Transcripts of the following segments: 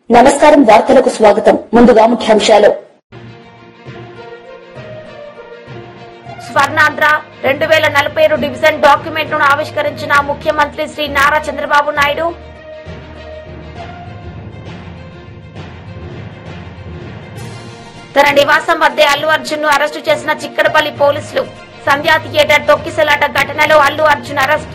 నమస్కారం వార్తలకు స్వాగతం ముందుగా ముఖ్యాంశాలు స్వర్ణాంధ్ర 2047 డివిజన్ డాక్యుమెంట్ ను ఆవిష్కరించిన ముఖ్యమంత్రి శ్రీ నారా చంద్రబాబు నాయుడు. తన నివాసం వద్దే అల్లు అర్జున్ ను అరెస్టు చేసిన చిక్కడపల్లి పోలీసులు. సంధ్యా థియేటర్ తొక్కిసలాట ఘటనలో Allu Arjun arrest.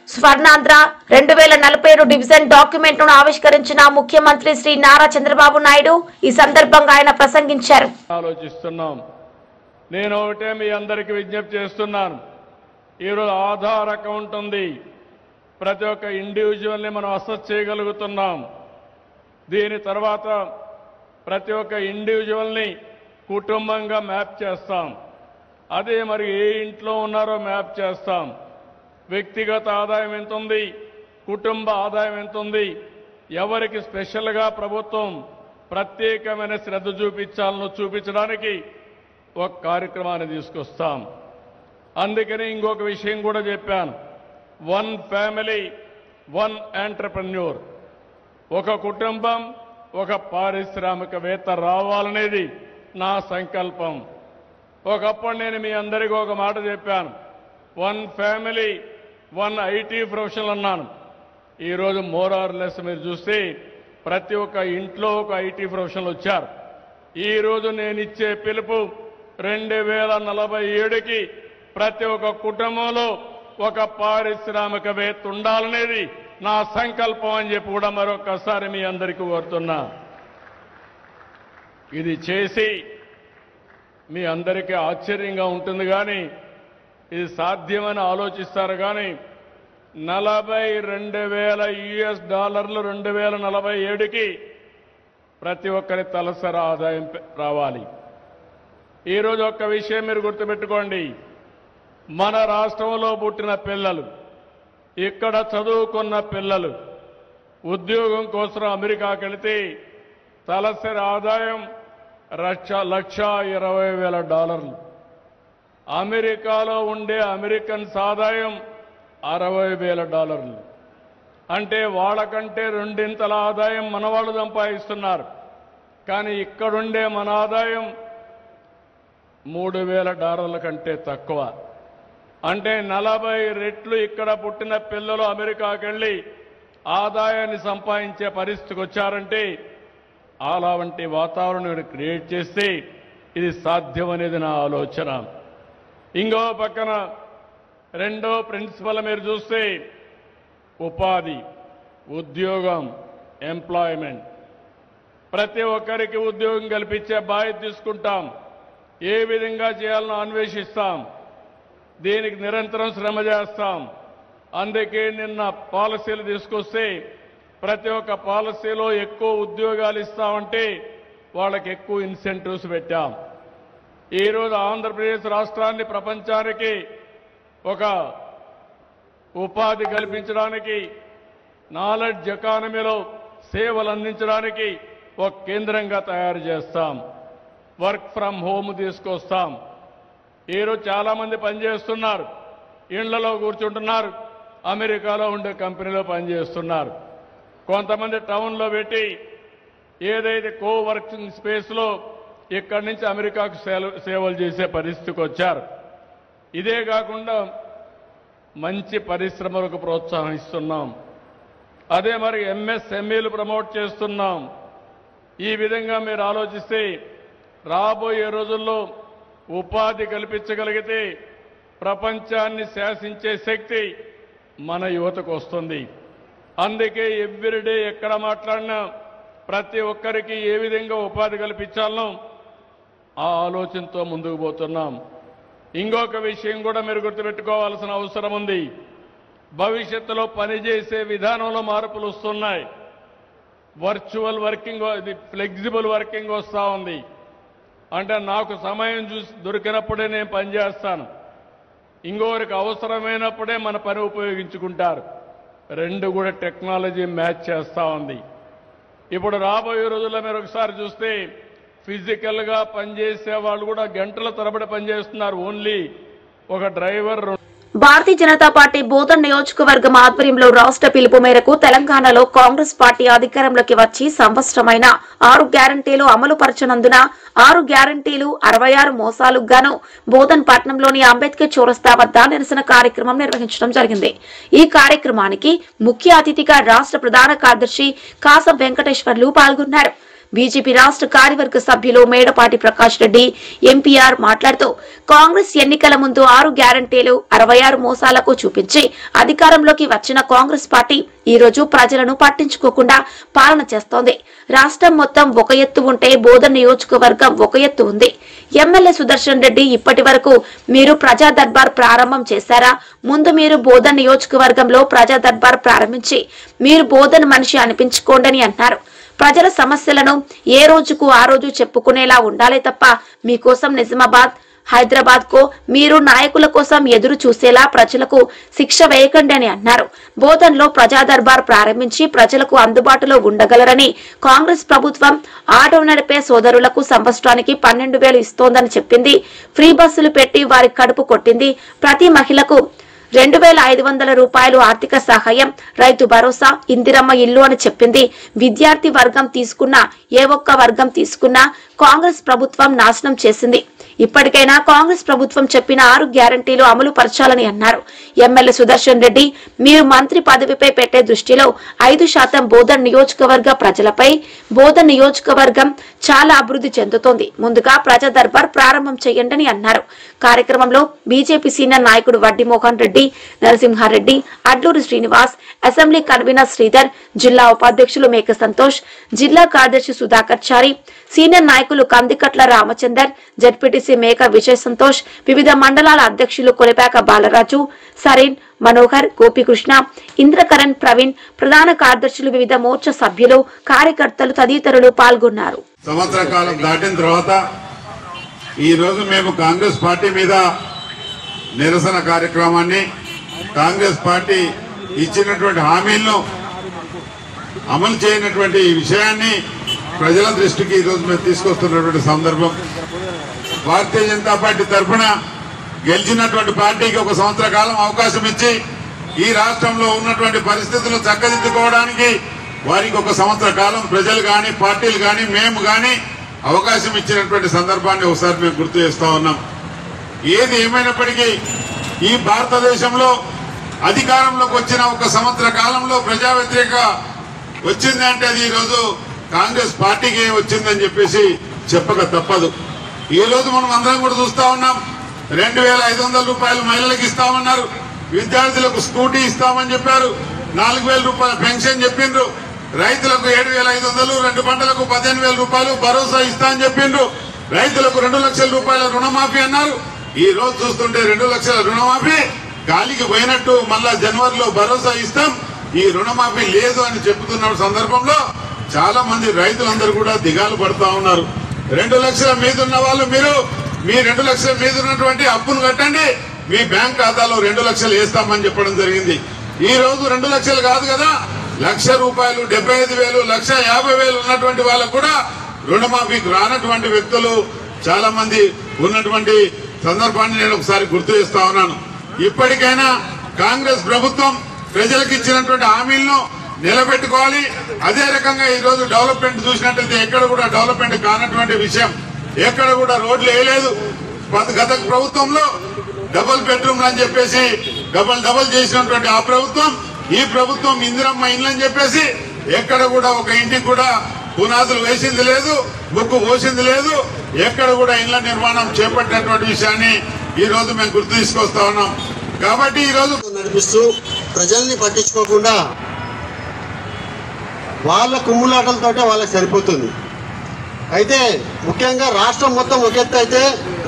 Swarnandhra 2047 division document ను ఆవిష్కరించిన ముఖ్యమంత్రి శ్రీ నారా చంద్రబాబు నాయుడు ఈ సందర్భంగా ఆయన ప్రసంగించారు. ఆలోచిస్తున్నాం. నేను ఒకటే మీ అందరికీ విజ్ఞప్తి చేస్తున్నాను. ఈరోజు ఆధార్ అకౌంట్ ఉంది. ప్రతి ఒక్క ఇండివిజువల్ని మనం అసెస్ చేయగలుగుతున్నాం. దీని తర్వాత ప్రతి ఒక్క ఇండివిజువల్ని కుటుంబంగా మ్యాప్ చేస్తాం. అదే మరి ఏ ఇంట్లో ఉన్నారో మ్యాప్ చేస్తాం. వ్యక్తిగత ఆదాయం ఎంత ఉంది, కుటుంబ ఆదాయం ఎంత ఉంది, ఎవరికి స్పెషల్గా ప్రభుత్వం ప్రత్యేకమైన శ్రద్ధ చూపించాలనో చూపించడానికి ఒక కార్యక్రమాన్ని తీసుకొస్తాం. అందుకని ఇంకొక విషయం కూడా చెప్పాను. 1 ఫ్యామిలీ 1 ఎంటర్‌ప్రెన్యూర్, ఒక కుటుంబం ఒక పారిశ్రామికవేత్త రావాలనేది నా సంకల్పం. ఒకప్పుడు నేను మీ అందరికీ ఒక మాట చెప్పాను. 1 ఫ్యామిలీ 1 ఐటీ ప్రొఫెషనల్ అన్నాను. ఈరోజు మోర్ ఆర్ లెస్ మీరు చూస్తే ప్రతి ఒక్క ఇంట్లో ఒక ఐటీ ప్రొఫెషనల్ వచ్చారు. ఈరోజు నేను ఇచ్చే పిలుపు 2047కి ప్రతి ఒక్క కుటుంబంలో ఒక పారిశ్రామికవేత్త ఉండాలనేది నా సంకల్పం అని చెప్పి కూడా మరొకసారి మీ అందరికీ కోరుతున్నా. ఇది చేసి మీ అందరికీ ఆశ్చర్యంగా ఉంటుంది, కానీ ఇది సాధ్యమని ఆలోచిస్తారు. కానీ $42,000 2047కి ప్రతి ఒక్కరి తలసరి ఆదాయం రావాలి. ఈరోజు ఒక్క విషయం మీరు గుర్తుపెట్టుకోండి. మన రాష్ట్రంలో పుట్టిన పిల్లలు, ఇక్కడ చదువుకున్న పిల్లలు ఉద్యోగం కోసం అమెరికాకి వెళితే తలసరి ఆదాయం $1,20,000. అమెరికాలో ఉండే అమెరికన్స్ ఆదాయం $60,000. అంటే వాళ్ళకంటే రెండింతల ఆదాయం మన వాళ్ళు సంపాదిస్తున్నారు. కానీ ఇక్కడుండే మన ఆదాయం $3,000 కంటే తక్కువ. అంటే 40 రెట్లు ఇక్కడ పుట్టిన పిల్లలు అమెరికాకి వెళ్ళి ఆదాయాన్ని సంపాదించే పరిస్థితికి వచ్చారంటే అలాంటి వాతావరణాన్ని క్రియేట్ చేస్తే ఇది సాధ్యమనేది నా ఆలోచన. ఇంకో పక్కన రెండో ప్రిన్సిపల్ మీరు చూస్తే ఉపాధి, ఉద్యోగం, ఎంప్లాయ్మెంట్. ప్రతి ఒక్కరికి ఉద్యోగం కల్పించే బాధ్యత తీసుకుంటాం. ఏ విధంగా చేయాలనో అన్వేషిస్తాం. దీనికి నిరంతరం శ్రమ చేస్తాం. అందుకే నిన్న పాలసీలు తీసుకొస్తే ప్రతి ఒక్క పాలసీలో ఎక్కువ ఉద్యోగాలు ఇస్తామంటే వాళ్ళకి ఎక్కువ ఇన్సెంటివ్స్ పెట్టాం. ఈరోజు ఆంధ్రప్రదేశ్ రాష్ట్రాన్ని ప్రపంచానికి ఒక ఉపాధి కల్పించడానికి, నాలెడ్జ్ ఎకానమీలో సేవలు అందించడానికి ఒక కేంద్రంగా తయారు చేస్తాం. వర్క్ ఫ్రమ్ హోమ్ తీసుకొస్తాం. ఈరోజు చాలా మంది పనిచేస్తున్నారు, ఇళ్లలో కూర్చుంటున్నారు, అమెరికాలో ఉండే కంపెనీలో పనిచేస్తున్నారు. కొంతమంది టౌన్లో పెట్టి ఏదైతే కోవర్కింగ్ స్పేస్లో ఇక్కడి నుంచి అమెరికాకు సేవలు చేసే పరిస్థితికి వచ్చారు. ఇదే కాకుండా మంచి పరిశ్రమలకు ప్రోత్సాహం ఇస్తున్నాం. అదే మరి ఎంఎస్ఎంఈలు ప్రమోట్ చేస్తున్నాం. ఈ విధంగా మీరు ఆలోచిస్తే రాబోయే రోజుల్లో ఉపాధి కల్పించగలిగితే ప్రపంచాన్ని శాసించే శక్తి మన యువతకు వస్తుంది. అందుకే ఎవ్రీడే ఎక్కడ మాట్లాడినా ప్రతి ఒక్కరికి ఏ విధంగా ఉపాధి కల్పించాలనో ఆ ఆలోచనతో ముందుకు పోతున్నాం. ఇంకొక విషయం కూడా మీరు గుర్తుపెట్టుకోవాల్సిన అవసరం ఉంది. భవిష్యత్తులో పనిచేసే విధానంలో మార్పులు వస్తున్నాయి. వర్చువల్ వర్కింగ్, ఇది ఫ్లెక్సిబుల్ వర్కింగ్ వస్తూ ఉంది. అంటే నాకు సమయం దొరికినప్పుడే నేను పనిచేస్తాను, ఇంకొకరికి అవసరమైనప్పుడే మన పని ఉపయోగించుకుంటారు. రెండు కూడా టెక్నాలజీ మ్యాచ్ చేస్తూ ఉంది. ఇప్పుడు రాబోయే రోజుల్లో మీరు ఒకసారి చూస్తే ఫిజికల్గా పనిచేసే వాళ్ళు కూడా గంటల తరబడి పనిచేస్తున్నారు. ఓన్లీ ఒక డ్రైవర్ భారతీయ జనతా పార్టీ బోధన్ నియోజకవర్గం ఆధ్వర్యంలో రాష్ట్ర పిలుపు మేరకు తెలంగాణలో కాంగ్రెస్ పార్టీ అధికారంలోకి వచ్చి సంవత్సరమైన 6 గ్యారంటీలు అమలు పరచనందున 6 గ్యారంటీలు 66 మోసాలకు గాను బోధన్ పట్టణంలోని అంబేద్కర్ చౌరస్తా వద్ద నిరసన కార్యక్రమం నిర్వహించడం జరిగింది. ఈ కార్యక్రమానికి ముఖ్య అతిథిగా రాష్ట్ర ప్రధాన కార్యదర్శి కాసం వెంకటేశ్వర్లు పాల్గొన్నారు. బీజేపీ రాష్ట్ర కార్యవర్గ సభ్యులు మేడపాటి ప్రకాష్ రెడ్డి ఎంపీఆర్ మాట్లాడుతూ కాంగ్రెస్ ఎన్నికల ముందు 6 గ్యారంటీలు 66 మోసాలకు చూపించి అధికారంలోకి వచ్చిన కాంగ్రెస్ పార్టీ ఈ రోజు ప్రజలను పట్టించుకోకుండా పాలన చేస్తోంది. రాష్ట్రం మొత్తం ఒక ఎత్తు ఉంటే బోధన్ నియోజకవర్గం ఒక ఎత్తు ఉంది. ఎమ్మెల్యే సుదర్శన్ రెడ్డి ఇప్పటి వరకు మీరు ప్రజా దర్బార్ ప్రారంభం చేశారా? ముందు మీరు బోధన్ నియోజకవర్గంలో ప్రజా దర్బార్ ప్రారంభించి మీరు బోధన్ మనిషి అనిపించుకోండి అన్నారు. ప్రజల సమస్యలను ఏ రోజుకు ఆ రోజు చెప్పుకునేలా ఉండాలి తప్ప మీకోసం నిజామాబాద్ హైదరాబాద్ కో మీరు నాయకుల కోసం ఎదురు చూసేలా ప్రజలకు శిక్ష వేయకండి అని అన్నారు. బోధన్ లో ప్రజా దర్బార్ ప్రారంభించి ప్రజలకు అందుబాటులో ఉండగలరని కాంగ్రెస్ ప్రభుత్వం ఆటో నడిపే సోదరులకు సంవత్సరానికి 12,000 ఇస్తోందని చెప్పింది. ఫ్రీ బస్సులు పెట్టి వారి కడుపు కొట్టింది. ప్రతి మహిళకు 2,500 రూపాయలు ఆర్థిక సహాయం, రైతు భరోసా, ఇందిరమ్మ ఇల్లు అని చెప్పింది. విద్యార్థి వర్గం తీసుకున్నా ఏ ఒక్క వర్గం తీసుకున్నా కాంగ్రెస్ ప్రభుత్వం నాశనం చేసింది. ఇప్పటికైనా కాంగ్రెస్ ప్రభుత్వం చెప్పిన 6 గ్యారంటీలు అమలు పరచాలని అన్నారు. ఎమ్మెల్యే సుదర్శన్ రెడ్డి మీరు మంత్రి పదవిపై పెట్టే దృష్టిలో 5% బోధన్ నియోజకవర్గ ప్రజలపై బోధన్ నియోజకవర్గం చాలా అభివృద్ధి చెందుతోంది. ముందుగా ప్రజా దర్బార్ ప్రారంభం చేయండి అన్నారు. కార్యక్రమంలో బీజేపీ సీనియర్ నాయకుడు వడ్డి మోహన్ రెడ్డి, నరసింహారెడ్డి, అడ్లూరి శ్రీనివాస్, అసెంబ్లీ కన్వీనర్ శ్రీధర్, జిల్లా ఉపాధ్యక్షులు మేక సంతోష్, జిల్లా కార్యదర్శి సుధాకర్ చారి, సీనియర్ నాయకులు కందికట్ల రామచందర్, జడ్పీటీసీ మేక విజయ్ సంతోష్, వివిధ మండలాల అధ్యక్షులు కొలిపాక బాలరాజు, సరీన్, మనోహర్, గోపికృష్ణ, ఇంద్రకరణ్, ప్రవీణ్, ప్రధాన కార్యదర్శులు, వివిధ మోర్చా సభ్యులు, కార్యకర్తలు తదితరులు పాల్గొన్నారు. సంవత్సర కాలం దాటిన తర్వాత ఈ రోజు మేము కాంగ్రెస్ పార్టీ మీద నిరసన కార్యక్రమాన్ని, కాంగ్రెస్ పార్టీ ఇచ్చినటువంటి హామీలను అమలు చేయనటువంటి విషయాన్ని ప్రజల దృష్టికి ఈ రోజు మేము తీసుకొస్తున్నటువంటి సందర్భం. భారతీయ జనతా పార్టీ తరఫున గెలిచినటువంటి పార్టీకి 1 సంవత్సర కాలం అవకాశం ఇచ్చి ఈ రాష్ట్రంలో ఉన్నటువంటి పరిస్థితులు చక్కదిద్దుకోవడానికి వారికి 1 సంవత్సర కాలం ప్రజలు గాని పార్టీలు గాని మేము గాని అవకాశం ఇచ్చినటువంటి సందర్భాన్ని ఒకసారి మేము గుర్తు చేస్తా ఉన్నాం. ఏది ఏమైనప్పటికీ ఈ భారతదేశంలో అధికారంలోకి వచ్చిన 1 సంవత్సర కాలంలో ప్రజా వ్యతిరేక వచ్చింది అంటే అది ఈరోజు కాంగ్రెస్ పార్టీకి వచ్చిందని చెప్పేసి చెప్పక తప్పదు. ఈ రోజు మనం అందరం కూడా చూస్తా ఉన్నాం. 2,500 రూపాయలు మహిళలకు ఇస్తామన్నారు. విద్యార్థులకు స్కూటీ ఇస్తామని చెప్పారు. 4,000 రూపాయల పెన్షన్ చెప్పిండ్రు. రైతులకు 7,500, 2 పంటలకు 15,000 రూపాయలు భరోసా ఇస్తా అని చెప్పిండ్రు. రైతులకు 2 లక్షల రూపాయల రుణమాఫీ అన్నారు. ఈ రోజు చూస్తుంటే 2 లక్షల రుణమాఫీ గాలికి పోయినట్టు మళ్ళా జనవరిలో భరోసా ఇస్తాం, ఈ రుణమాఫీ లేదు అని చెబుతున్న సందర్భంలో చాలా మంది రైతులందరూ కూడా దిగాలు పడతా ఉన్నారు. 2 లక్షల మీద ఉన్న వాళ్ళు మీరు మీ 2 లక్షల మీద ఉన్నటువంటి అప్పును కట్టండి, మీ బ్యాంక్ ఖాతాలో 2 లక్షలు వేస్తామని చెప్పడం జరిగింది. ఈ రోజు 2 లక్షలు కాదు కదా, 1,00,000 రూపాయలు, 75,000, 1,50,000 ఉన్నటువంటి వాళ్ళకు కూడా రుణమాఫీకి రానటువంటి వ్యక్తులు చాలా మంది ఉన్నటువంటి సందర్భాన్ని నేను ఒకసారి గుర్తు చేస్తా ఉన్నాను. ఇప్పటికైనా కాంగ్రెస్ ప్రభుత్వం ప్రజలకు ఇచ్చినటువంటి హామీలను నిలబెట్టుకోవాలి. అదే రకంగా ఈ రోజు డెవలప్మెంట్ చూసినట్లయితే ఎక్కడ కూడా డెవలప్మెంట్ కానటువంటి విషయం, ఎక్కడ కూడా రోడ్లు వేయలేదు. గత ప్రభుత్వంలో డబుల్ బెడ్రూమ్లు అని చెప్పేసి డబుల్ చేసినటువంటి ఆ ప్రభుత్వం, ఈ ప్రభుత్వం ఇందిరమ్మ ఇండ్లు అని చెప్పేసి ఎక్కడ కూడా ఒక ఇంటికి కూడా పునాదులు వేసింది లేదు, బుక్కు పోసింది లేదు, ఎక్కడ కూడా ఇండ్ల నిర్మాణం చేపట్టినటువంటి విషయాన్ని ఈ రోజు మేము గుర్తు తీసుకొస్తా ఉన్నాం. కాబట్టి ఈ రోజు నడిపిస్తూ ప్రజల్ని పట్టించుకోకుండా వాళ్ళ కుమ్ములాటలతోటే వాళ్ళకి సరిపోతుంది. అయితే ముఖ్యంగా రాష్ట్రం మొత్తం ఒక ఎత్తు అయితే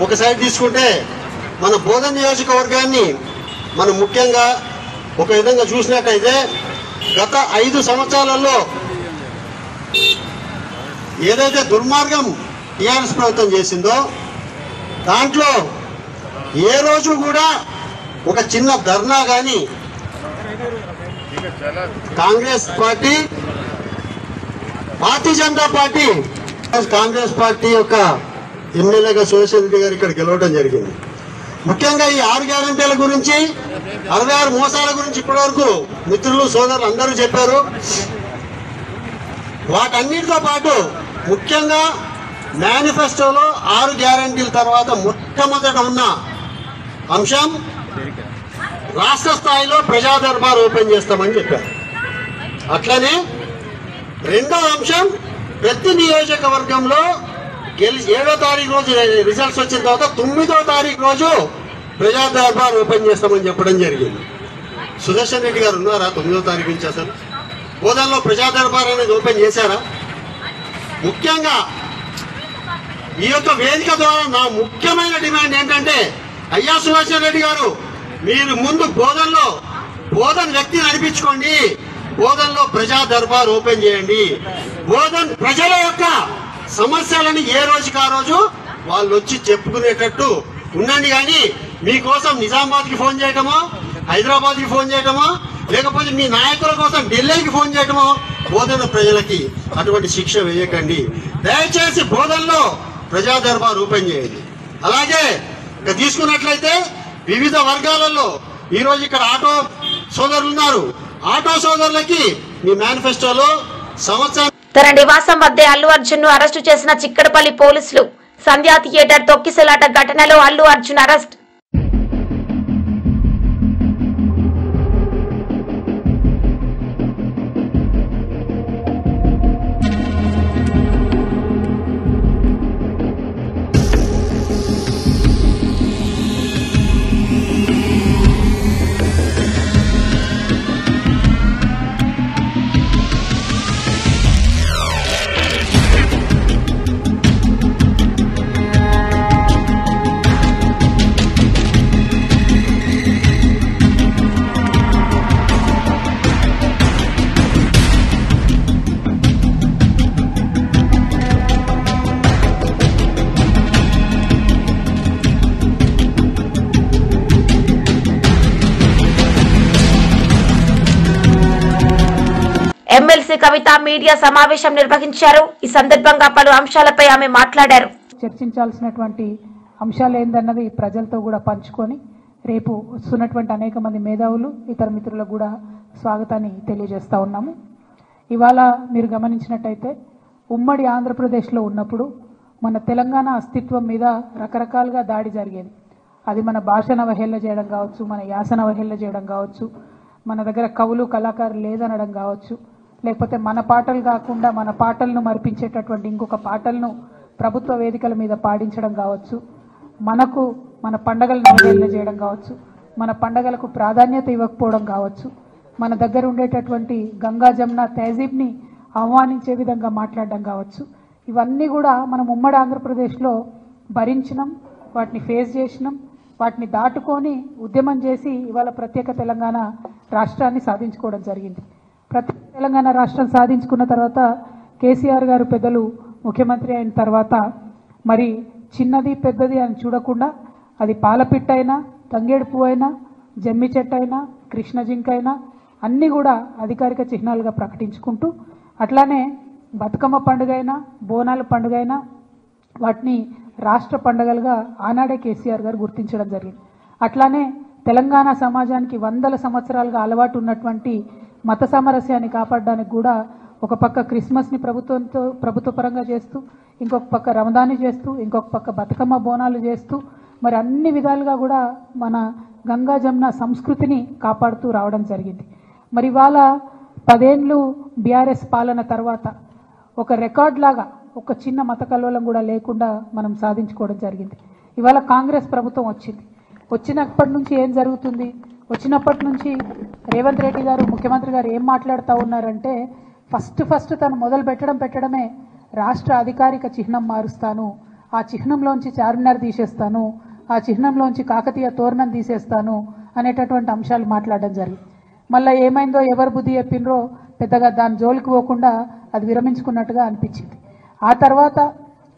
ఒక సైడ్ తీసుకుంటే మన బోధన్ నియోజకవర్గాన్ని మనం ముఖ్యంగా ఒక విధంగా చూసినట్టయితే గత 5 సంవత్సరాలలో ఏదైతే దుర్మార్గం టీఆర్ఎస్ ప్రభుత్వం చేసిందో దాంట్లో ఏ రోజు కూడా ఒక చిన్న ధర్నా కానీ Congress party, Bharatiya Janata party, Congress party యొక్క ఎమ్మెల్యేగా సుదర్శన్ రెడ్డి గారు ఇక్కడ గెలవడం జరిగింది. ముఖ్యంగా ఈ 6 గ్యారెంటీల గురించి 66 మోసాల గురించి ఇప్పటివరకు మిత్రులు సోదరులు అందరూ చెప్పారు. వాటన్నిటితో పాటు ముఖ్యంగా మేనిఫెస్టోలో 6 గ్యారెంటీల తర్వాత మొట్టమొదట ఉన్న అంశం రాష్ట్ర స్థాయిలో ప్రజా దర్బార్ ఓపెన్ చేస్తామని చెప్పారు. అట్లనే రెండో అంశం ప్రతి నియోజకవర్గంలో 7వ తారీఖు రోజు రిజల్ట్స్ వచ్చిన తర్వాత 9వ తారీఖు రోజు ప్రజా దర్బార్ ఓపెన్ చేస్తామని చెప్పడం జరిగింది. సుదర్శన్ రెడ్డి గారు ఉన్నారా 9వ తారీఖు నుంచి? అసలు బోధనలో ప్రజా దర్బార్ అనేది ఓపెన్ చేశారా? ముఖ్యంగా ఈ యొక్క వేదిక ద్వారా నా ముఖ్యమైన డిమాండ్ ఏంటంటే, అయ్యా సుదర్శన్ రెడ్డి గారు, మీరు ముందు బోధన్ వ్యక్తి నడిపించుకోండి, బోధన్లో ప్రజా దర్బార్ ఓపెన్ చేయండి. బోధన్ ప్రజల యొక్క సమస్యలని ఏ రోజుకి ఆ రోజు వాళ్ళు వచ్చి చెప్పుకునేటట్టు ఉండండి. కానీ మీకోసం నిజామాబాద్కి ఫోన్ చేయటమో, హైదరాబాద్కి ఫోన్ చేయటమో, లేకపోతే మీ నాయకుల కోసం ఢిల్లీకి ఫోన్ చేయటమో బోధన ప్రజలకి అటువంటి శిక్ష వేయకండి. దయచేసి బోధనలో ప్రజా దర్బార్ ఓపెన్ చేయండి. అలాగే ఇక తీసుకున్నట్లయితే వివిధ వర్గాలలో ఈరోజు ఇక్కడ ఆటో సోదరులు ఉన్నారు. ఆటో సోదరులకి మీ మేనిఫెస్టోలో సంవత్సరం తన నివాసం వద్దే అల్లు అర్జున్ ను అరెస్టు చేసిన చిక్కడపల్లి పోలీసులు. సంధ్యా థియేటర్ తొక్కిసలాట ఘటనలో అల్లు అర్జున్ అరెస్ట్. ఎమ్మెల్సీ కవిత మీడియా సమావేశం నిర్వహించారు. ఈ సందర్భంగా పలు అంశాలపై ఆమె మాట్లాడారు. చర్చించాల్సినటువంటి అంశాలు ఏందన్నది ప్రజలతో కూడా పంచుకొని రేపు వస్తున్నటువంటి అనేక మంది మేధావులు ఇతర మిత్రులకు కూడా స్వాగతాన్ని తెలియజేస్తా ఉన్నాము. ఇవాళ మీరు గమనించినట్టయితే ఉమ్మడి ఆంధ్రప్రదేశ్లో ఉన్నప్పుడు మన తెలంగాణ అస్తిత్వం మీద రకరకాలుగా దాడి జరిగేది. అది మన భాషను అవహేళన చేయడం కావచ్చు, మన యాసను అవహేళన చేయడం కావచ్చు, మన దగ్గర కవులు కళాకారులు లేదనడం కావచ్చు, లేకపోతే మన పాటలు కాకుండా మన పాటలను మరిపించేటటువంటి ఇంకొక పాటలను ప్రభుత్వ వేదికల మీద పాడించడం కావచ్చు, మన పండగలను అవహేళన చేయడం కావచ్చు, మన పండగలకు ప్రాధాన్యత ఇవ్వకపోవడం కావచ్చు, మన దగ్గర ఉండేటటువంటి గంగా జమున తహజీబ్ని ఆహ్వానించే విధంగా మాట్లాడడం కావచ్చు. ఇవన్నీ కూడా మనం ఉమ్మడి ఆంధ్రప్రదేశ్లో భరించినాం, వాటిని ఫేస్ చేసినాం, వాటిని దాటుకొని ఉద్యమం చేసి ఇవాళ ప్రత్యేక తెలంగాణ రాష్ట్రాన్ని సాధించుకోవడం జరిగింది. ప్రత్యేక తెలంగాణ రాష్ట్రం సాధించుకున్న తర్వాత కేసీఆర్ గారు పెద్దలు ముఖ్యమంత్రి అయిన తర్వాత మరి చిన్నది పెద్దది అని చూడకుండా అది పాలపిట్టైనా, తంగేడు పువ్వు అయినా, జమ్మి చెట్టు అయినా, కృష్ణ జింక అయినా అన్నీ కూడా అధికారిక చిహ్నాలుగా ప్రకటించుకుంటూ, అట్లానే బతుకమ్మ పండుగ అయినా, బోనాల పండుగ అయినా వాటిని రాష్ట్ర పండుగలుగా ఆనాడే కేసీఆర్ గారు గుర్తించడం జరిగింది. అట్లానే తెలంగాణ సమాజానికి వందల సంవత్సరాలుగా అలవాటు ఉన్నటువంటి మత సామరస్యాన్ని కాపాడడానికి కూడా ఒక పక్క క్రిస్మస్ని ప్రభుత్వ పరంగా చేస్తూ, ఇంకొక పక్క రమదాన్ని చేస్తూ, ఇంకొక పక్క బతుకమ్మ బోనాలు చేస్తూ మరి అన్ని విధాలుగా కూడా మన గంగా జమున సంస్కృతిని కాపాడుతూ రావడం జరిగింది. మరి ఇవాళ 10 ఏళ్ళు బీఆర్ఎస్ పాలన తర్వాత ఒక రికార్డ్ లాగా ఒక చిన్న మత కల్లోలం కూడా లేకుండా మనం సాధించుకోవడం జరిగింది. ఇవాళ కాంగ్రెస్ ప్రభుత్వం వచ్చినప్పటి నుంచి ఏం జరుగుతుంది? వచ్చినప్పటి నుంచి రేవంత్ రెడ్డి గారు ముఖ్యమంత్రి గారు ఏం మాట్లాడుతూ ఉన్నారంటే, ఫస్ట్ తను మొదలు పెట్టడమే రాష్ట్ర అధికారిక చిహ్నం మారుస్తాను, ఆ చిహ్నంలోంచి చార్మినార్ తీసేస్తాను, ఆ చిహ్నంలోంచి కాకతీయ తోరణం తీసేస్తాను అనేటటువంటి అంశాలు మాట్లాడడం జరిగింది. మళ్ళీ ఏమైందో ఎవరు బుద్ధి చెప్పినరో పెద్దగా దాని జోలికి పోకుండా అది విరమించుకున్నట్టుగా అనిపించింది. ఆ తర్వాత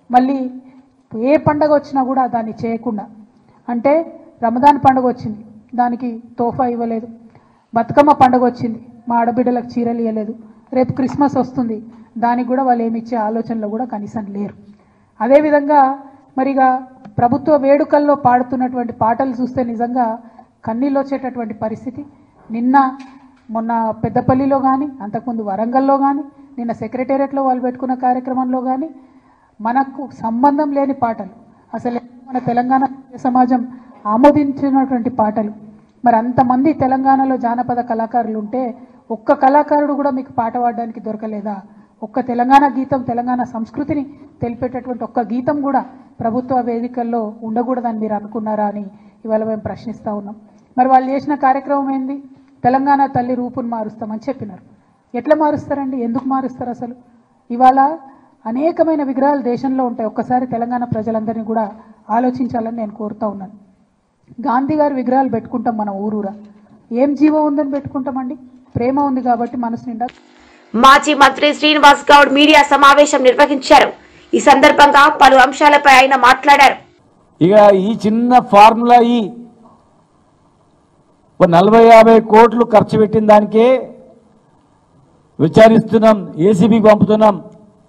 మళ్ళీ ఏ పండగ వచ్చినా కూడా దాన్ని చేయకుండా, అంటే రమదాన్ పండుగ వచ్చింది, దానికి తోఫా ఇవ్వలేదు. బతుకమ్మ పండుగ వచ్చింది, మా ఆడబిడ్డలకు చీరలు ఇవ్వలేదు. రేపు క్రిస్మస్ వస్తుంది, దానికి కూడా వాళ్ళు ఏమి ఇచ్చే ఆలోచనలో కూడా కనీసం లేరు. అదేవిధంగా మరిగా ప్రభుత్వ వేడుకల్లో పాడుతున్నటువంటి పాటలు చూస్తే నిజంగా కన్నీళ్ళు వచ్చేటటువంటి పరిస్థితి. మొన్న పెద్దపల్లిలో కానీ, అంతకుముందు వరంగల్లో కానీ, నిన్న సెక్రటేరియట్లో వాళ్ళు పెట్టుకున్న కార్యక్రమంలో కానీ మనకు సంబంధం లేని పాటలు, అసలు మన తెలంగాణ సమాజం ఆమోదించినటువంటి పాటలు. మరి అంతమంది తెలంగాణలో జానపద కళాకారులు ఉంటే ఒక్క కళాకారుడు కూడా మీకు పాట పాడడానికి దొరకలేదా? ఒక్క తెలంగాణ గీతం, తెలంగాణ సంస్కృతిని తెలిపేటటువంటి ఒక్క గీతం కూడా ప్రభుత్వ వేదికల్లో ఉండకూడదని మీరు అనుకున్నారా అని ఇవాళ మేము ప్రశ్నిస్తూ ఉన్నాం. మరి వాళ్ళు చేసిన కార్యక్రమం ఏంది? తెలంగాణ తల్లి రూపును మారుస్తామని చెప్పినారు. ఎట్లా మారుస్తారండి? ఎందుకు మారుస్తారు? అసలు ఇవాళ అనేకమైన విగ్రహాలు దేశంలో ఉంటాయి. ఒక్కసారి తెలంగాణ ప్రజలందరినీ కూడా ఆలోచించాలని నేను కోరుతా ఉన్నాను. గాంధీ గారి విగ్రహాలు పెట్టుకుంటాం మనం ఊరూరా. ఏం జీవం ఉందని పెట్టుకుంటామండి? ప్రేమ ఉంది కాబట్టి మనసు నిండా. మాజీ మంత్రి శ్రీనివాస్ గౌడ్ మీడియా సమావేశం నిర్వహించారు. ఈ సందర్భంగా పలు అంశాలపై ఆయన మాట్లాడారు. ఇక ఈ చిన్న ఫార్ములా 40-50 కోట్లు ఖర్చు పెట్టిన దానికే విచారిస్తున్నాం, ఏసీబీకి పంపుతున్నాం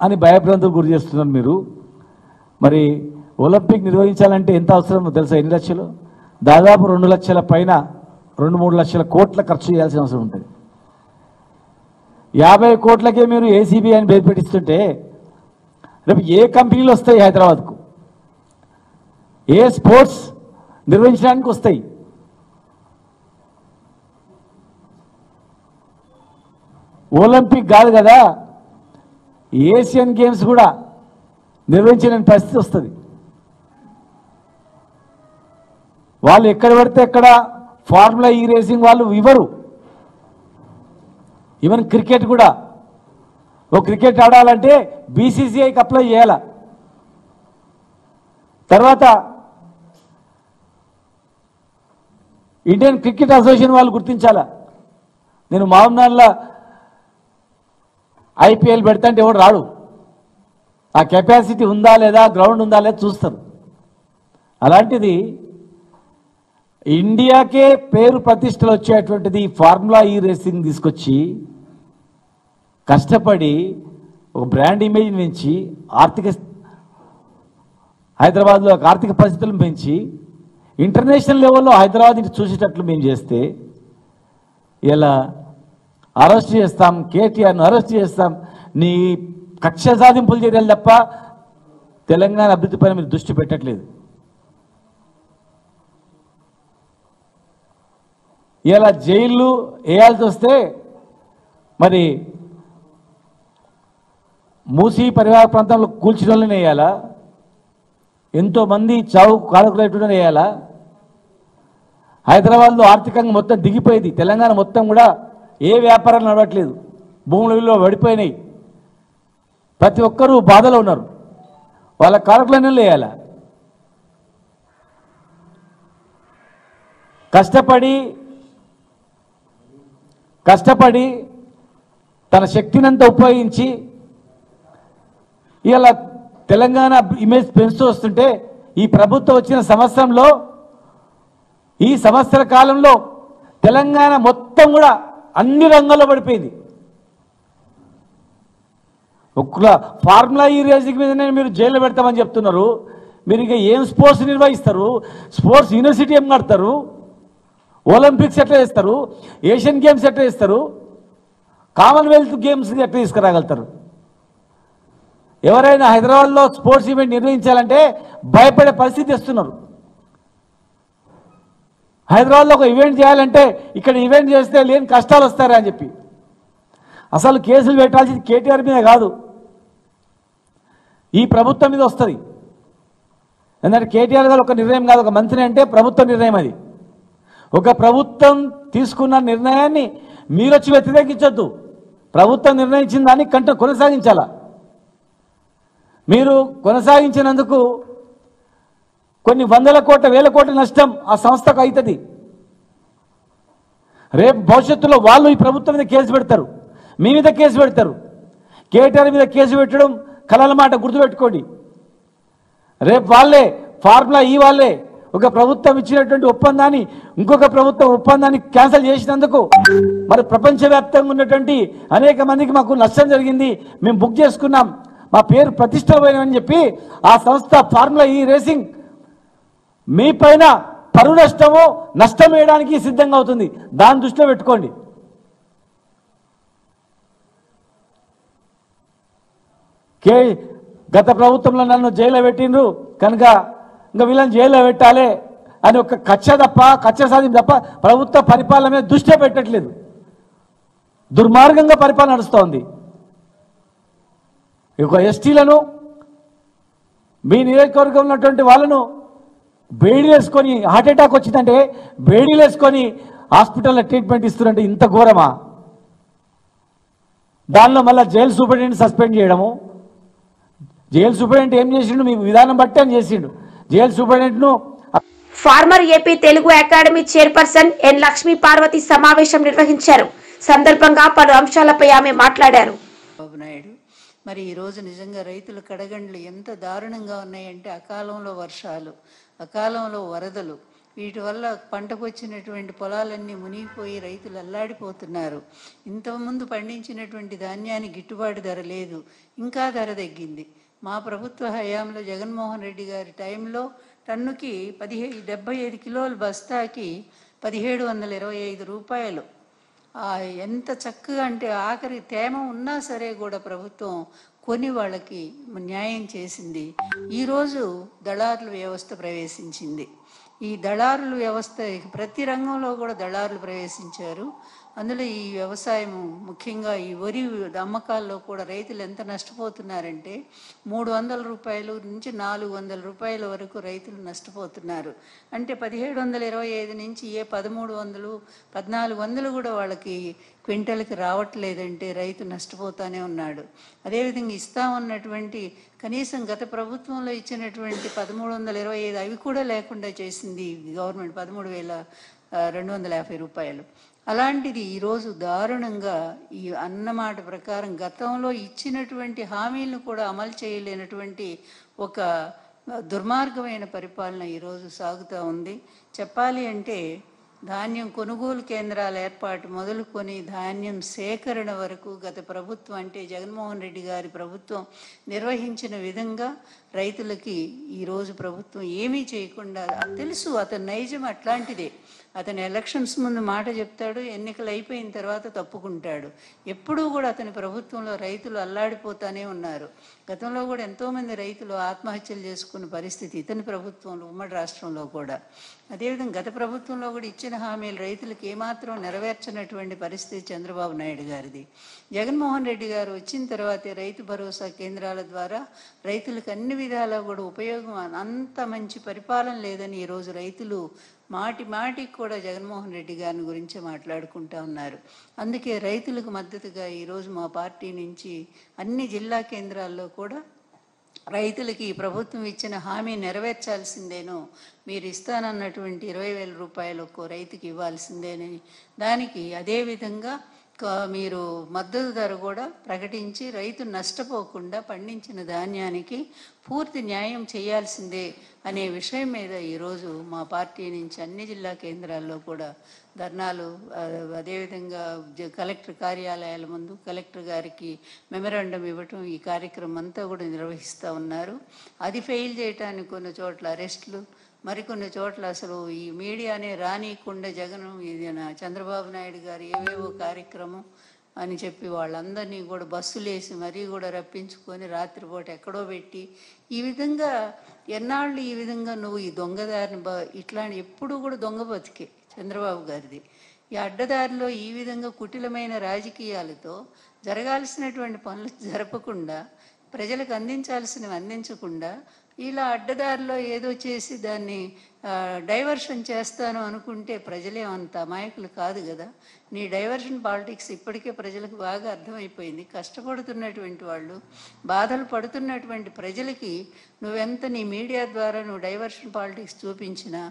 అని భయభ్రాంతులకు గురి చేస్తున్నారు మీరు. మరి ఒలింపిక్ నిర్వహించాలంటే ఎంత అవసరమో తెలుసా? ఎన్ని లక్షలు? దాదాపు 2 లక్షల పైన, 2-3 లక్షల కోట్ల ఖర్చు చేయాల్సిన అవసరం ఉంటుంది. 50 కోట్లకే మీరు ఏసీబీ అని పేరు పెట్టిస్తుంటే రేపు ఏ కంపెనీలు వస్తాయి హైదరాబాద్కు? ఏ స్పోర్ట్స్ నిర్వహించడానికి వస్తాయి? ఒలింపిక్ కాదు కదా, ఏషియన్ గేమ్స్ కూడా నిర్వహించలేని పరిస్థితి వస్తుంది. వాళ్ళు ఎక్కడ పడితే ఎక్కడ ఫార్ములా ఈ రేసింగ్ వాళ్ళు ఇవ్వరు. ఈవెన్ క్రికెట్ కూడా, ఓ క్రికెట్ ఆడాలంటే బీసీసీఐకి అప్లై చేయాల. తర్వాత ఇండియన్ క్రికెట్ అసోసియేషన్ వాళ్ళు గుర్తించాలా. నేను మామూలుగా ఐపీఎల్ పెడతాంటే ఎవడు రాడు. ఆ కెపాసిటీ ఉందా లేదా, గ్రౌండ్ ఉందా లేదా చూస్తారు. అలాంటిది ఇండియాకే పేరు ప్రతిష్టలు వచ్చేటువంటిది ఫార్ములా ఈ రేసింగ్ తీసుకొచ్చి కష్టపడి ఒక బ్రాండ్ ఇమేజ్ని పెంచి హైదరాబాద్లో ఆర్థిక పరిస్థితులను పెంచి ఇంటర్నేషనల్ లెవెల్లో హైదరాబాద్ని చూసేటట్లు మేము చేస్తే ఇలా అరెస్ట్ చేస్తాం, కేటీఆర్ను అరెస్ట్ చేస్తాం, నీ కక్ష సాధింపులు చర్యలు తప్ప తెలంగాణ అభివృద్ధి పైన మీరు దృష్టి పెట్టట్లేదు. ఇలా జైళ్ళు వేయాల్సి వస్తే మరి మూసీ పరివార ప్రాంతంలో కూల్చిన వాళ్ళని వేయాలా? ఎంతోమంది చావు కాలకులేకుండా వేయాలా? హైదరాబాద్లో ఆర్థికంగా మొత్తం దిగిపోయింది. తెలంగాణ మొత్తం కూడా ఏ వ్యాపారాలు నడవట్లేదు, భూముల విలువ పడిపోయినాయి, ప్రతి ఒక్కరూ బాధలో ఉన్నారు. వాళ్ళ కారకులను వేయాలా? కష్టపడి తన శక్తినంతా ఉపయోగించి ఇలా తెలంగాణ ఇమేజ్ పెంచుతూ వస్తుంటే ఈ ప్రభుత్వం వచ్చిన సంవత్సరంలో, ఈ సంవత్సర కాలంలో తెలంగాణ మొత్తం కూడా అన్ని రంగాల్లో పడిపోయింది. ఒక్క ఫార్ములా ఈ రేసింగ్ మీదనే మీరు జైల్లో పెడతామని చెప్తున్నారు. మీరు ఇక ఏం స్పోర్ట్స్ నిర్వహిస్తారు? స్పోర్ట్స్ యూనివర్సిటీ ఏం కడతారు? ఒలింపిక్స్ ఎట్లా చేస్తారు? ఏషియన్ గేమ్స్ ఎట్లా చేస్తారు? కామన్వెల్త్ గేమ్స్ ఎట్లా తీసుకురాగలుగుతారు? ఎవరైనా హైదరాబాద్లో స్పోర్ట్స్ ఈవెంట్ నిర్వహించాలంటే భయపడే పరిస్థితి తెస్తున్నారు. హైదరాబాద్లో ఒక ఈవెంట్ చేయాలంటే ఇక్కడ ఈవెంట్ చేస్తే లేని కష్టాలు వస్తారా అని చెప్పి అసలు కేసులు పెట్టాల్సింది కేటీఆర్ మీద కాదు, ఈ ప్రభుత్వం మీద వస్తుంది. ఎందుకంటే కేటీఆర్ గారు ఒక నిర్ణయం కాదు, ఒక మంత్రి అంటే ప్రభుత్వ నిర్ణయం. అది ఒక ప్రభుత్వం తీసుకున్న నిర్ణయాన్ని మీరు వచ్చి వ్యతిరేకించొద్దు. ప్రభుత్వం నిర్ణయించిన దాన్ని కొనసాగించాలా. మీరు కొనసాగించినందుకు కొన్ని వందల కోట్ల, వేల కోట్ల నష్టం ఆ సంస్థకు అవుతుంది. రేపు భవిష్యత్తులో వాళ్ళు ఈ ప్రభుత్వం మీద కేసు పెడతారు, మీ మీద కేసు పెడతారు. కేటీఆర్ మీద కేసు పెట్టడం కలల మాట, గుర్తుపెట్టుకోండి. రేపు వాళ్ళే ఫార్ములా వాళ్ళే ఒక ప్రభుత్వం ఇచ్చినటువంటి ఒప్పందాన్ని ఇంకొక ప్రభుత్వం ఒప్పందాన్ని క్యాన్సిల్ చేసినందుకు మరి ప్రపంచవ్యాప్తంగా ఉన్నటువంటి అనేక మందికి మాకు నష్టం జరిగింది, మేము బుక్ చేసుకున్నాం, మా పేరు ప్రతిష్ట పోయినామని చెప్పి ఆ సంస్థ ఫార్ములా ఈ రేసింగ్ మీ పైన పరువు నష్టము నష్టం వేయడానికి సిద్ధంగా అవుతుంది. దాన్ని దృష్టిలో పెట్టుకోండి. గత ప్రభుత్వంలో నన్ను జైల్లో పెట్టిండ్రు కనుక ఇంకా వీళ్ళని జైల్లో పెట్టాలి అని ఒక కక్ష సాధింపు తప్ప ప్రభుత్వ పరిపాలన మీద దృష్టి పెట్టట్లేదు. దుర్మార్గంగా పరిపాలన నడుస్తోంది. ఒక ఎస్టీలను మీ నియోజకవర్గంలో ఉన్నటువంటి వాళ్ళను బేడీలు వేసుకొని హార్ట్ అటాక్ వచ్చిందంటే బేడీలు వేసుకొని హాస్పిటల్లో ట్రీట్మెంట్ ఇస్తున్నట్టు ఇంత ఘోరమా? దానిలో మళ్ళీ జైలు సూపరింటెండెంట్ సస్పెండ్ చేయడము. జైలు సూపరింటెండెంట్ ఏం చేసిండు? మీ విధానం బట్టి అని చేసిండు. జైలు సూపరింటెండెంట్ను former AP Telugu academy chairperson N Lakshmi Parvathi సమావేశం నిర్వహించారు. సందర్భంగా పలు అంశాలపై ఆమె మాట్లాడారు. నాయుడు మరి ఈరోజు నిజంగా రైతుల కడగండ్లు ఎంత దారుణంగా ఉన్నాయంటే అకాలంలో వర్షాలు, అకాలంలో వరదలు, వీటి వల్ల పంటకు వచ్చినటువంటి పొలాలన్నీ మునిగిపోయి రైతులు అల్లాడిపోతున్నారు. ఇంతకుముందు పండించినటువంటి ధాన్యానికి గిట్టుబాటు ధర లేదు, ఇంకా ధర తగ్గింది. మా ప్రభుత్వ హయాంలో జగన్మోహన్ రెడ్డి గారి టైంలో టన్నుకి 75 కిలోల బస్తాకి 1725 రూపాయలు. ఎంత చక్కగా అంటే ఆఖరి తేమ ఉన్నా సరే కూడా ప్రభుత్వం కొని వాళ్ళకి న్యాయం చేసింది. ఈరోజు దళారుల వ్యవస్థ ప్రవేశించింది. ఈ దళారుల వ్యవస్థ ప్రతి రంగంలో కూడా దళారులు ప్రవేశించారు. అందులో ఈ వ్యవసాయం ముఖ్యంగా ఈ వరి అమ్మకాల్లో కూడా రైతులు ఎంత నష్టపోతున్నారంటే 300 రూపాయలు నుంచి 400 రూపాయల వరకు రైతులు నష్టపోతున్నారు. అంటే 1725 నుంచి 1300, 1400 కూడా వాళ్ళకి క్వింటల్కి రావట్లేదంటే రైతు నష్టపోతానే ఉన్నాడు. అదేవిధంగా ఇస్తామన్నటువంటి కనీసం గత ప్రభుత్వంలో ఇచ్చినటువంటి 1325 అవి కూడా లేకుండా చేసింది గవర్నమెంట్, 13,250 రూపాయలు. అలాంటిది ఈరోజు దారుణంగా ఈ అన్నమాట ప్రకారం గతంలో ఇచ్చినటువంటి హామీలను కూడా అమలు చేయలేనటువంటి ఒక దుర్మార్గమైన పరిపాలన ఈరోజు సాగుతూ ఉంది. చెప్పాలి అంటే ధాన్యం కొనుగోలు కేంద్రాల ఏర్పాటు మొదలుకొని ధాన్యం సేకరణ వరకు గత ప్రభుత్వం అంటే జగన్మోహన్ రెడ్డి గారి ప్రభుత్వం నిర్వహించిన విధంగా రైతులకి ఈరోజు ప్రభుత్వం ఏమీ చేయకుండా, తెలుసు అతని నైజం అట్లాంటిదే. అతను ఎలక్షన్స్ ముందు మాట చెప్తాడు, ఎన్నికలు అయిపోయిన తర్వాత తప్పుకుంటాడు. ఎప్పుడూ కూడా అతని ప్రభుత్వంలో రైతులు అల్లాడిపోతానే ఉన్నారు. గతంలో కూడా ఎంతోమంది రైతులు ఆత్మహత్యలు చేసుకున్న పరిస్థితి ఇతని ప్రభుత్వంలో, ఉమ్మడి రాష్ట్రంలో కూడా. అదేవిధంగా గత ప్రభుత్వంలో కూడా ఇచ్చిన హామీలు రైతులకు ఏమాత్రం నెరవేర్చినటువంటి పరిస్థితి చంద్రబాబు నాయుడు గారిది. జగన్మోహన్ రెడ్డి గారు వచ్చిన తర్వాతే రైతు భరోసా కేంద్రాల ద్వారా రైతులకు అన్ని విధాలా కూడా ఉపయోగం, అంత మంచి పరిపాలన లేదని ఈరోజు రైతులు మాటికి కూడా జగన్మోహన్ రెడ్డి గారిని గురించి మాట్లాడుకుంటూ ఉన్నారు. అందుకే రైతులకు మద్దతుగా ఈరోజు మా పార్టీ నుంచి అన్ని జిల్లా కేంద్రాల్లో కూడా రైతులకి ఈ ప్రభుత్వం ఇచ్చిన హామీ నెరవేర్చాల్సిందేనో, మీరు ఇస్తానన్నటువంటి 20,000 రూపాయలు ఒక్కో రైతుకి ఇవ్వాల్సిందేనని, దానికి అదేవిధంగా మీరు మద్దతు ధర కూడా ప్రకటించి రైతు నష్టపోకుండా పండించిన ధాన్యానికి పూర్తి న్యాయం చేయాల్సిందే అనే విషయం మీద ఈరోజు మా పార్టీ నుంచి అన్ని జిల్లా కేంద్రాల్లో కూడా ధర్నాలు, అదేవిధంగా కలెక్టర్ కార్యాలయాల ముందు కలెక్టర్ గారికి మెమరాండం ఇవ్వటం, ఈ కార్యక్రమం అంతా కూడా నిర్వహిస్తూ ఉన్నారు. అది ఫెయిల్ చేయటానికి కొన్ని చోట్ల అరెస్టులు, మరికొన్ని చోట్ల అసలు ఈ మీడియానే రానియకుండా జగన్ చంద్రబాబు నాయుడు గారు ఏవేవో కార్యక్రమం అని చెప్పి వాళ్ళందరినీ కూడా బస్సులు వేసి మరీ కూడా రప్పించుకొని రాత్రిపూట ఎక్కడో పెట్టి, ఈ విధంగా ఎన్నాళ్ళు ఈ విధంగా నువ్వు ఈ దొంగదారిని ఇట్లాంటి ఎప్పుడు కూడా దొంగ బతికే చంద్రబాబు గారిది. ఈ అడ్డదారిలో ఈ విధంగా కుటిలమైన రాజకీయాలతో జరగాల్సినటువంటి పనులు జరపకుండా, ప్రజలకు అందించాల్సినవి అందించకుండా, ఇలా అడ్డదారిలో ఏదో చేసి దాన్ని డైవర్షన్ చేస్తాను అనుకుంటే ప్రజలేమంత అమాయకులు కాదు కదా. నీ డైవర్షన్ పాలిటిక్స్ ఇప్పటికే ప్రజలకు బాగా అర్థమైపోయింది. కష్టపడుతున్నటువంటి వాళ్ళు, బాధలు పడుతున్నటువంటి ప్రజలకి నువ్వెంత నీ మీడియా ద్వారా నువ్వు డైవర్షన్ పాలిటిక్స్ చూపించినా,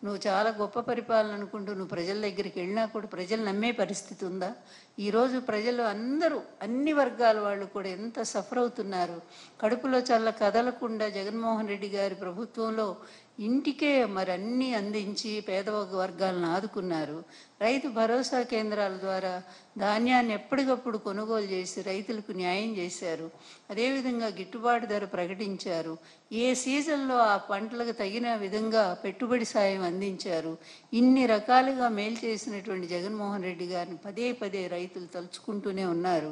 నువ్వు చాలా గొప్ప పరిపాలన అనుకుంటూ నువ్వు ప్రజల దగ్గరికి వెళ్ళినా కూడా ప్రజలు నమ్మే పరిస్థితి ఉందా? ఈరోజు ప్రజలు అందరూ అన్ని వర్గాల వాళ్ళు కూడా ఎంత సఫర్ అవుతున్నారు. కడుపులో చల్ల కదలకుండా జగన్మోహన్ రెడ్డి గారి ప్రభుత్వంలో ఇంటికే మరి అన్నీ అందించి పేద వర్గాలను ఆదుకున్నారు. రైతు భరోసా కేంద్రాల ద్వారా ధాన్యాన్ని ఎప్పటికప్పుడు కొనుగోలు చేసి రైతులకు న్యాయం చేశారు. అదేవిధంగా గిట్టుబాటు ధర ప్రకటించారు. ఏ సీజన్లో ఆ పంటలకు తగిన విధంగా పెట్టుబడి సాయం అందించారు. ఇన్ని రకాలుగా మేలు చేసినటువంటి జగన్మోహన్ రెడ్డి గారిని పదే పదే రైతులు తలుచుకుంటూనే ఉన్నారు.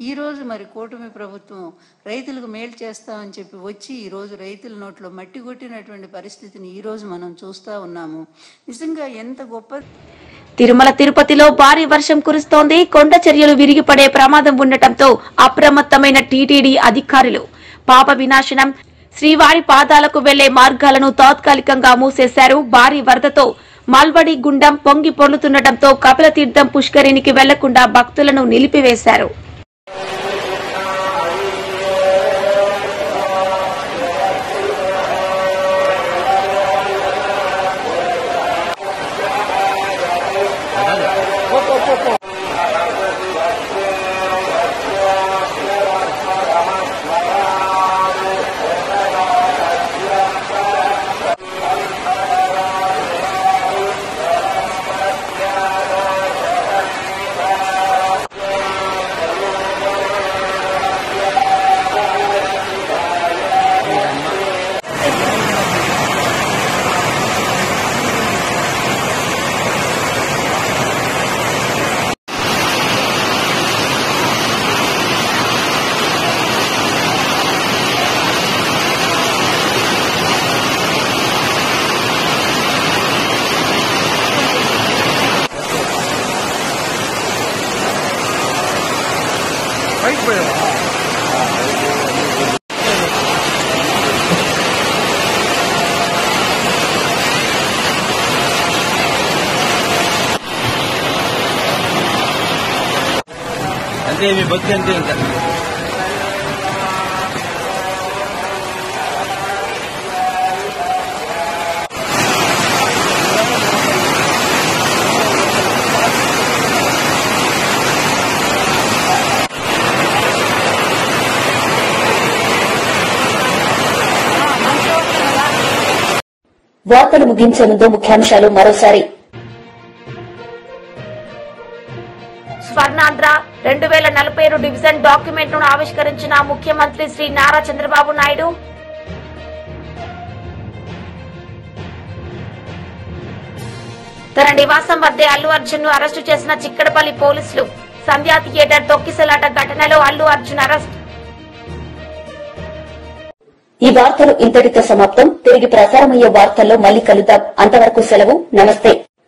ఈరోజు మరి కూటమి ప్రభుత్వం రైతులకు మేలు చేస్తామని చెప్పి వచ్చి ఈరోజు రైతుల నోట్లో మట్టి కొట్టినటువంటి పరిస్థితిని ఈరోజు మనం చూస్తూ ఉన్నాము. నిజంగా ఎంత గొప్ప. తిరుమల తిరుపతిలో భారీ వర్షం కురుస్తోంది. కొండ చర్యలు విరిగిపడే ప్రమాదం ఉండటంతో అప్రమత్తమైన టీటీడీ అధికారులు పాప వినాశనం, శ్రీవారి పాదాలకు వెళ్లే మార్గాలను తాత్కాలికంగా మూసేశారు. భారీ వరదతో మల్వడి గుండం పొంగి పొర్లుతుండటంతో కపిలతీర్థం పుష్కరిణికి వెళ్లకుండా భక్తులను నిలిపివేశారు. అంతే మీ భక్తి అంతే. ఇంకా వార్తలు ముగించే ముందు ముఖ్యాంశాలు మరోసారి. స్వర్ణాంధ్ర 2047 డివిజన్ డాక్యుమెంట్ ను ఆవిష్కరించిన ముఖ్యమంత్రి శ్రీ నారా చంద్రబాబు నాయుడు. తన నివాసం వద్దే అల్లు అర్జున్ ను అరెస్టు చేసిన చిక్కడపల్లి పోలీసులు. సంధ్యా థియేటర్ తొక్కిసలాట ఘటనలో అల్లు అర్జున్ అరెస్ట్. ఈ వార్తలు ఇంతటితో సమాప్తం. తిరిగి ప్రసారమయ్యే వార్తల్లో మళ్లీ కలుద్దాం. అంతవరకు సెలవు. నమస్తే.